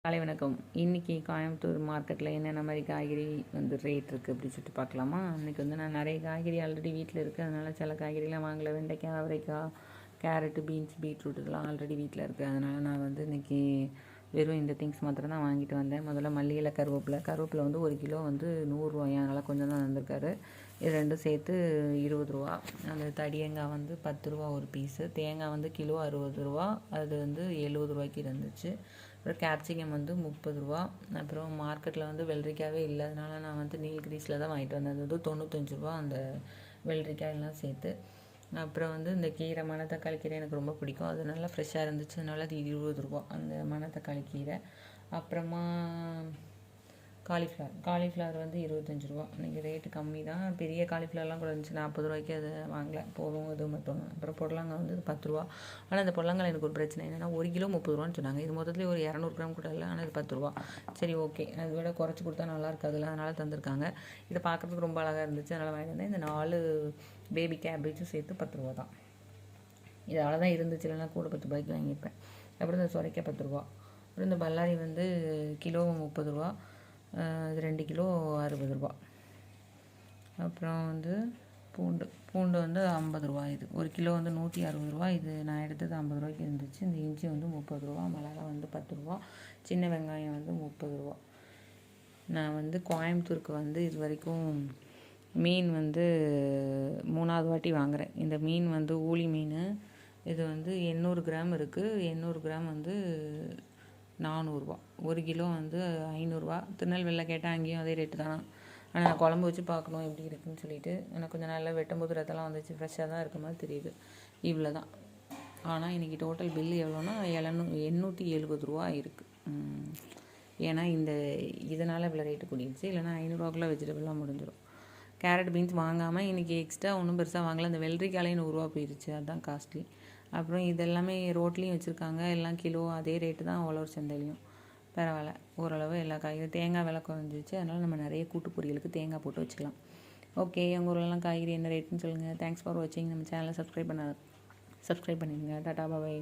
காலை வணக்கம். இன்றைக்கி கோயம்புத்தூர் மார்க்கெட்டில் என்னென்ன மாதிரி காய்கறி ரேட் இருக்குது அப்படின்னு சொல்லிட்டு பார்க்கலாமா. இன்றைக்கி நான் நிறைய காய்கறி ஆல்ரெடி வீட்டில் இருக்குது. அதனால் சில காய்கறிலாம் வாங்கலை. வெண்டைக்காய், அவரைக்காய், கேரட்டு, பீன்ஸ், பீட்ரூட் இதெல்லாம் ஆல்ரெடி வீட்டில் இருக்குது. அதனால் நான் இன்றைக்கி வெறும் இந்த திங்ஸ் மாத்திரம் தான் வாங்கிட்டு வந்தேன். முதல்ல மல்லியில் கருவேப்பிலை 1 கிலோ 100 அதனால் கொஞ்சம் தான் வந்திருக்காரு. இது ரெண்டும் சேர்த்து 20 ரூபா. அந்த தடியங்காய் 10 ரூபா ஒரு பீஸு. தேங்காய் கிலோ 60 ரூபா. அது 70 ரூபாய்க்கு இருந்துச்சு. அப்புறம் கேப்சிகம் 30 ரூபா. அப்புறம் மார்க்கெட்டில் வெள்ளரிக்காவே இல்லை. அதனால் நான் நீல்கிரீஸில் தான் வாங்கிட்டு வந்தேன். அது 95 ரூபா அந்த வெள்ளரிக்காயெல்லாம் சேர்த்து. அப்புறம் இந்த கீரை மணத்தக்காளி கீரை எனக்கு ரொம்ப பிடிக்கும். அது நல்லா ஃப்ரெஷ்ஷாக இருந்துச்சு. அதனால் அது 20 ரூபா அந்த மணத்தக்காளி கீரை. அப்புறமா காலிஃப்ளவர் 25 ரூபா. இன்றைக்கி ரேட்டு கம்மி தான். பெரிய காலிஃப்ளவர்லாம் கூட இருந்துச்சு. 40 ரூபாய்க்கு அதை வாங்கலை. போதும் இது மட்டும். அப்புறம் புடலங்காய் 10 ரூபா. ஆனால் அந்த புடலங்காய் எனக்கு ஒரு பிரச்சனை என்னென்னா 1 கிலோ 30 ரூபான்னு சொன்னாங்க. இது மொத்தத்தில் ஒரு 200 கிராம் கூட இல்லை. ஆனால் இது 10 ரூபா. சரி, ஓகே, அதை விட குறைச்சி கொடுத்தா நல்லா இருக்காதுல்ல, அதனால் தந்திருக்காங்க. இதை பார்க்குறதுக்கு ரொம்ப அழகாக இருந்துச்சு. அதனால் வாங்கிட்டு வந்தேன். இந்த 4 பேபி கேபேஜும் சேர்த்து 10 ரூபா தான். இது அவ்வளோதான் இருந்துச்சு. இல்லைன்னா கூட 10 ரூபாய்க்கு வாங்கிப்பேன். அப்புறம் இந்த சுரைக்காய் 10 ரூபா. அப்புறம் இந்த பல்லாரி கிலோ 30 ரூபா. இது 2 கிலோ 60 ரூபா. அப்புறம் பூண்டு 50 ரூபா. இது 1 கிலோ 160 ரூபா. இது நான் எடுத்தது 50 ரூபாய்க்கு இருந்துச்சு. இந்த இஞ்சி 30 ரூபா. மிளகா 10 ரூபா. சின்ன வெங்காயம் 30 ரூபா. நான் கோயம்புத்தூருக்கு இது வரைக்கும் மீன் 3வது வாட்டி வாங்குகிறேன். இந்த மீன் ஊளி மீன். இது 800 கிராம் இருக்குது. 800 கிராம் 400 ரூபா. 1 கிலோ 500 ரூபா. திருநெல்வேலியில் கேட்டால் அங்கேயும் அதே ரேட்டு தானா. ஆனால் நான் குழம்பு வச்சு பார்க்கணும் எப்படி இருக்குதுன்னு சொல்லிட்டு. எனக்கு கொஞ்சம் நல்லா வெட்டும்போது ரத்தெல்லாம் வந்துச்சு. ஃப்ரெஷ்ஷாக தான் இருக்க மாதிரி தெரியுது. இவ்வளோ தான். ஆனால் இன்றைக்கி டோட்டல் பில்லு எவ்வளோன்னா 870 ரூபா இருக்குது. ஏன்னா இதனால் இவ்வளோ ரேட்டு கூடிடுச்சு. இல்லைனா 500 ரூபாக்குள்ளே வெஜிடபிள்லாம் முடிஞ்சிடும். கேரட், பீன்ஸ் வாங்காமல் இன்றைக்கி எக்ஸ்ட்ரா ஒன்றும் பெருசாக வாங்கலை. அந்த வெள்ளரிக்காலையும் 100 ரூபா போயிடுச்சு. அதுதான் காஸ்ட்லி. அப்புறம் இதெல்லாமே ரோட்லேயும் வச்சுருக்காங்க. எல்லாம் கிலோ அதே ரேட்டு தான் உழவர் சந்தையிலையும். பரவாயில்ல, ஓரளவு எல்லா காய்கறி. தேங்காய் விலை குறைஞ்சிச்சு. அதனால் நம்ம நிறைய கூட்டு பொரியலுக்கு தேங்காய் போட்டு வச்சுக்கலாம். ஓகே, உங்கள் ஊர்லலாம் காய்கறி என்ன ரேட்டுன்னு சொல்லுங்கள். தேங்க்ஸ் ஃபார் வாட்சிங். நம்ம சேனலை சப்ஸ்கிரைப் பண்ணிடுங்க. டாடா, பாய்.